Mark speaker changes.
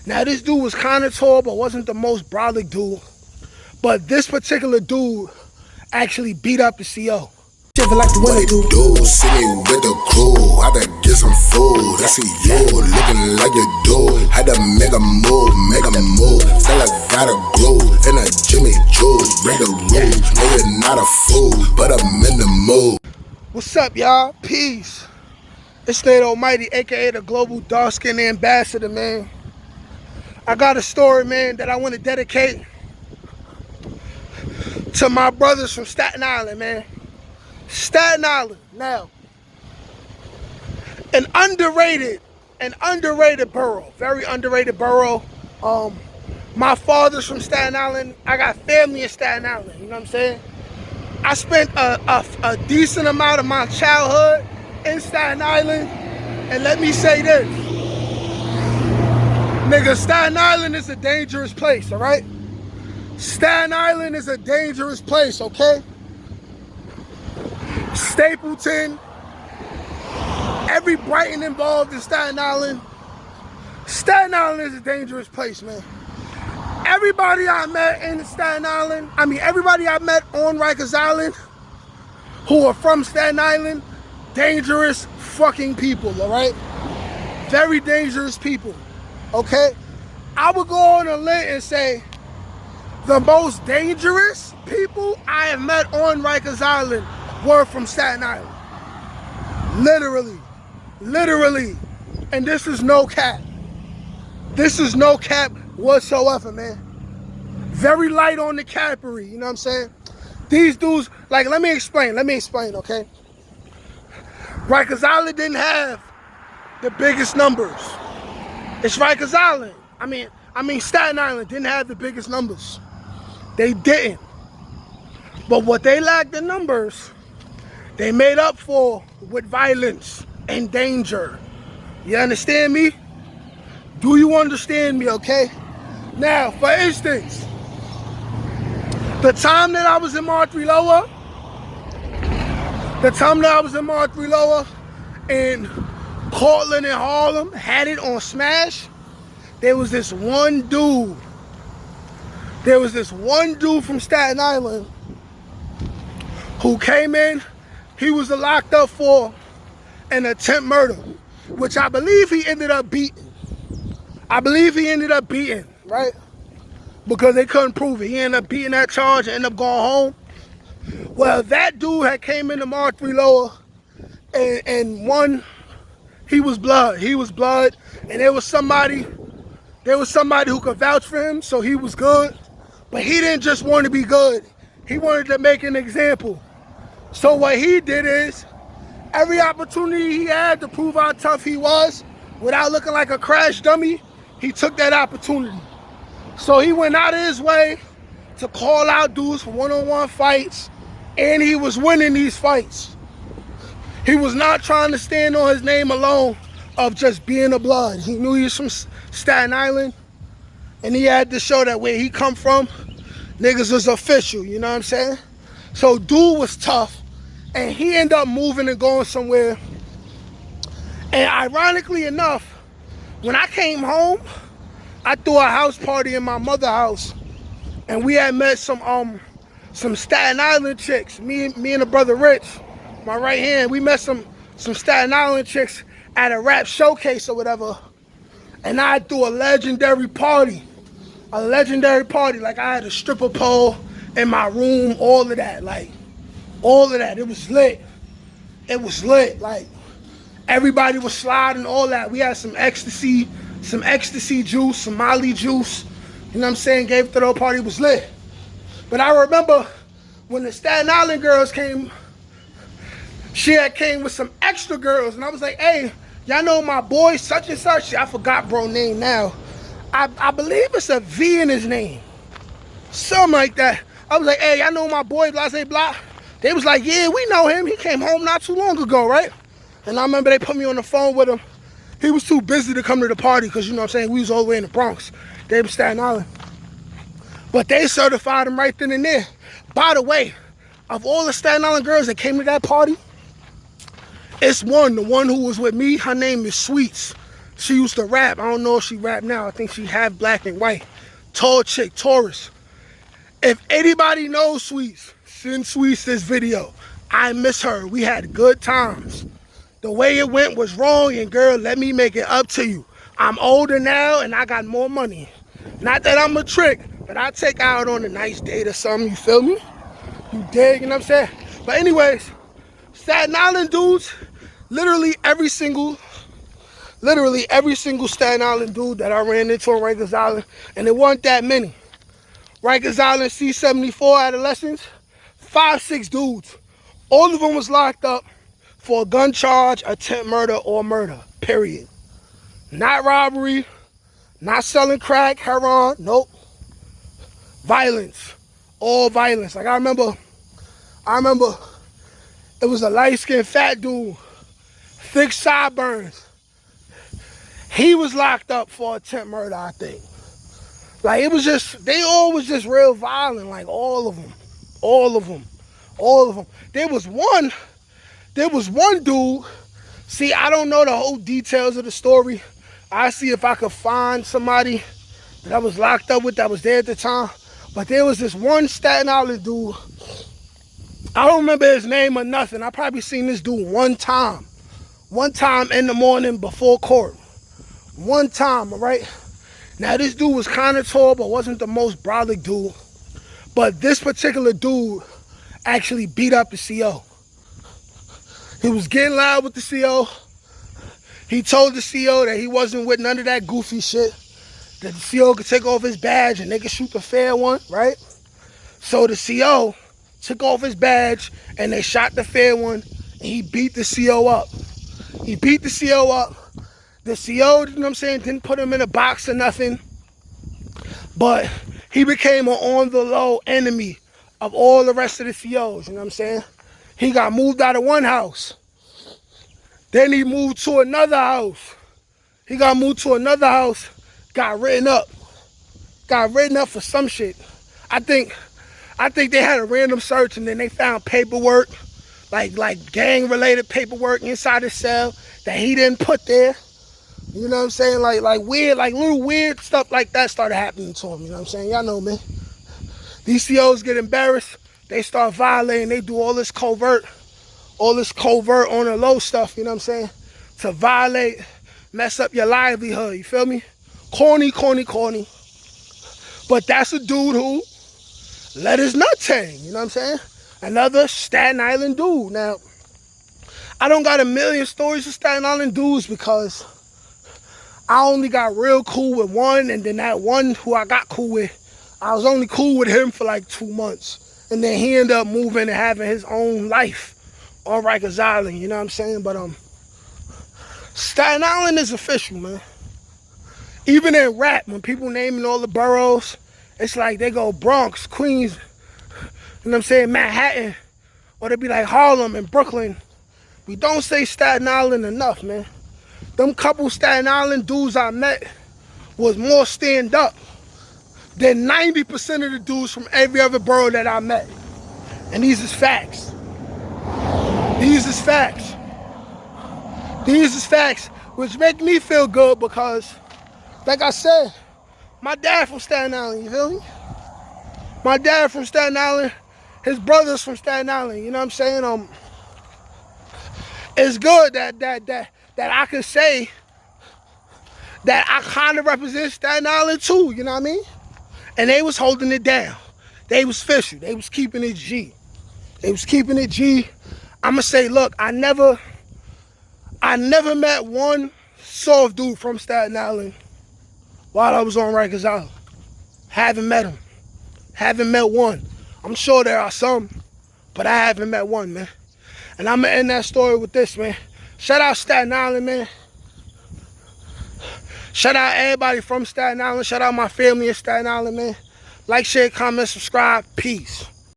Speaker 1: Now, this dude was kind of tall, but wasn't the most brolic dude. But this particular dude actually beat up the CO.
Speaker 2: Like the what it do, see me with the crew, had to get some food, I see you, looking like you do, had to make a move, feel like gotta glue, in a Jimmy Choo, break the rules, no you're not a fool, but I'm in the mood.
Speaker 1: What's up, y'all? Peace. It's State Almighty, aka the Global Dark Skin Ambassador, man. I got a story, man, that I want to dedicate to my brothers from Staten Island, man. Staten Island, now, an underrated borough, very underrated borough. My father's from Staten Island. I got family in Staten Island, you know what I'm saying? I spent a decent amount of my childhood in Staten Island, and let me say this, nigga, Staten Island is a dangerous place, all right? Staten Island is a dangerous place, okay? Stapleton, every Brighton involved in Staten Island. Staten Island is a dangerous place, man. Everybody I met in Staten Island, everybody I met on Rikers Island who are from Staten Island, dangerous fucking people, all right? Very dangerous people, okay? I would go on a limb and say the most dangerous people I have met on Rikers Island were from Staten Island. Literally. And this is no cap. This is no cap whatsoever, man. Very light on the capery, you know what I'm saying? These dudes, like, let me explain, okay? Rikers Island didn't have the biggest numbers. It's Rikers Island. Staten Island didn't have the biggest numbers. They didn't. But what they lacked in numbers, they made up for with violence and danger. You understand me? Do you understand me, okay? Now, for instance, the time that I was in Marjorie Lower, in Cortland and Harlem, had it on Smash, there was this one dude from Staten Island who came in. He was locked up for an attempt murder, which I believe he ended up beating. Right? Because they couldn't prove it. He ended up beating that charge and ended up going home. Well, that dude had came into Marjorie Lower and he was blood, and there was somebody who could vouch for him, so he was good. But he didn't just want to be good. He wanted to make an example. So what he did is, every opportunity he had to prove how tough he was without looking like a crash dummy, he took that opportunity. So he went out of his way to call out dudes for one-on-one fights, and he was winning these fights. He was not trying to stand on his name alone of just being a blood. He knew he was from Staten Island, and he had to show that where he come from, niggas was official, you know what I'm saying? So dude was tough, and he ended up moving and going somewhere. And ironically enough, when I came home, I threw a house party in my mother's house, and we had met some Staten Island chicks. Me and the brother Rich, my right hand, we met some Staten Island chicks at a rap showcase or whatever. And I threw a legendary party. Like I had a stripper pole in my room, all of that. It was lit. Like, everybody was sliding, all that. We had some ecstasy juice, some Molly juice. You know what I'm saying? Gave it to the whole party, it was lit. But I remember when the Staten Island girls came, she had came with some extra girls, and I was like, hey, y'all know my boy such and such? I forgot bro name now. I believe it's a V in his name. Something like that. I was like, hey, y'all know my boy Blase Blah? They was like, yeah, we know him. He came home not too long ago, right? And I remember they put me on the phone with him. He was too busy to come to the party because, you know what I'm saying, we was all the way in the Bronx. They was Staten Island. But they certified him right then and there. By the way, of all the Staten Island girls that came to that party, it's the one who was with me, her name is Sweets. She used to rap. I don't know if she rap now. I think she half black and white. Tall chick, Taurus. If anybody knows Sweets, send Sweets this video. I miss her. We had good times. The way it went was wrong, and girl, let me make it up to you. I'm older now, and I got more money. Not that I'm a trick, but I take out on a nice date or something, you feel me? You dig, you know what I'm saying? But anyways, Staten Island dudes, literally every single Staten Island dude that I ran into on Rikers Island, and it wasn't that many. Rikers Island C-74 adolescents, 5-6 dudes. All of them was locked up for a gun charge, attempt murder, or murder, period. Not robbery, not selling crack, heroin, nope. Violence, all violence. Like I remember it was a light-skinned fat dude, thick sideburns. He was locked up for attempt murder, I think. Like it was just, they all was just real violent, like all of them. There was one dude, see, I don't know the whole details of the story. I see if I could find somebody that I was locked up with that was there at the time. But there was this one Staten Island dude. I don't remember his name or nothing. I probably seen this dude one time in the morning before court. One time, all right? Now, this dude was kind of tall, but wasn't the most brolic dude. But this particular dude actually beat up the CO. He was getting loud with the CO. He told the CO that he wasn't with none of that goofy shit. That the CO could take off his badge and they could shoot the fair one, right? So the CO took off his badge and they shot the fair one and he beat the CO up. The CO, you know what I'm saying, didn't put him in a box or nothing. But he became an on-the-low enemy of all the rest of the COs, you know what I'm saying? He got moved out of one house. Then he moved to another house. Got written up for some shit. I think they had a random search and then they found paperwork, like gang-related paperwork inside his cell that he didn't put there. You know what I'm saying? Like weird, like little weird stuff like that started happening to him. You know what I'm saying? Y'all know me. These COs get embarrassed. They start violating. They do all this covert on the low stuff. You know what I'm saying? To violate, mess up your livelihood. You feel me? Corny. But that's a dude who let his nuts hang. You know what I'm saying? Another Staten Island dude. Now, I don't got a million stories of Staten Island dudes because I only got real cool with one, and then that one who I got cool with, I was only cool with him for like 2 months. And then he ended up moving and having his own life on Rikers Island, you know what I'm saying? But Staten Island is official, man. Even in rap, when people naming all the boroughs, it's like they go Bronx, Queens, you know what I'm saying, Manhattan, or they be like Harlem and Brooklyn. We don't say Staten Island enough, man. Them couple Staten Island dudes I met was more stand up than 90% of the dudes from every other borough that I met. And these is facts. Which make me feel good because, like I said, my dad from Staten Island, you feel me? My dad from Staten Island, his brother's from Staten Island, you know what I'm saying? It's good that I can say that I kind of represent Staten Island too, you know what I mean? And they was holding it down. They was official. They was keeping it G. I'ma say, look, I never met one soft dude from Staten Island while I was on Rikers Island. Haven't met him. Haven't met one. I'm sure there are some, but I haven't met one, man. And I'ma end that story with this, man. Shout out Staten Island, man. Shout out everybody from Staten Island. Shout out my family in Staten Island, man. Like, share, comment, subscribe. Peace.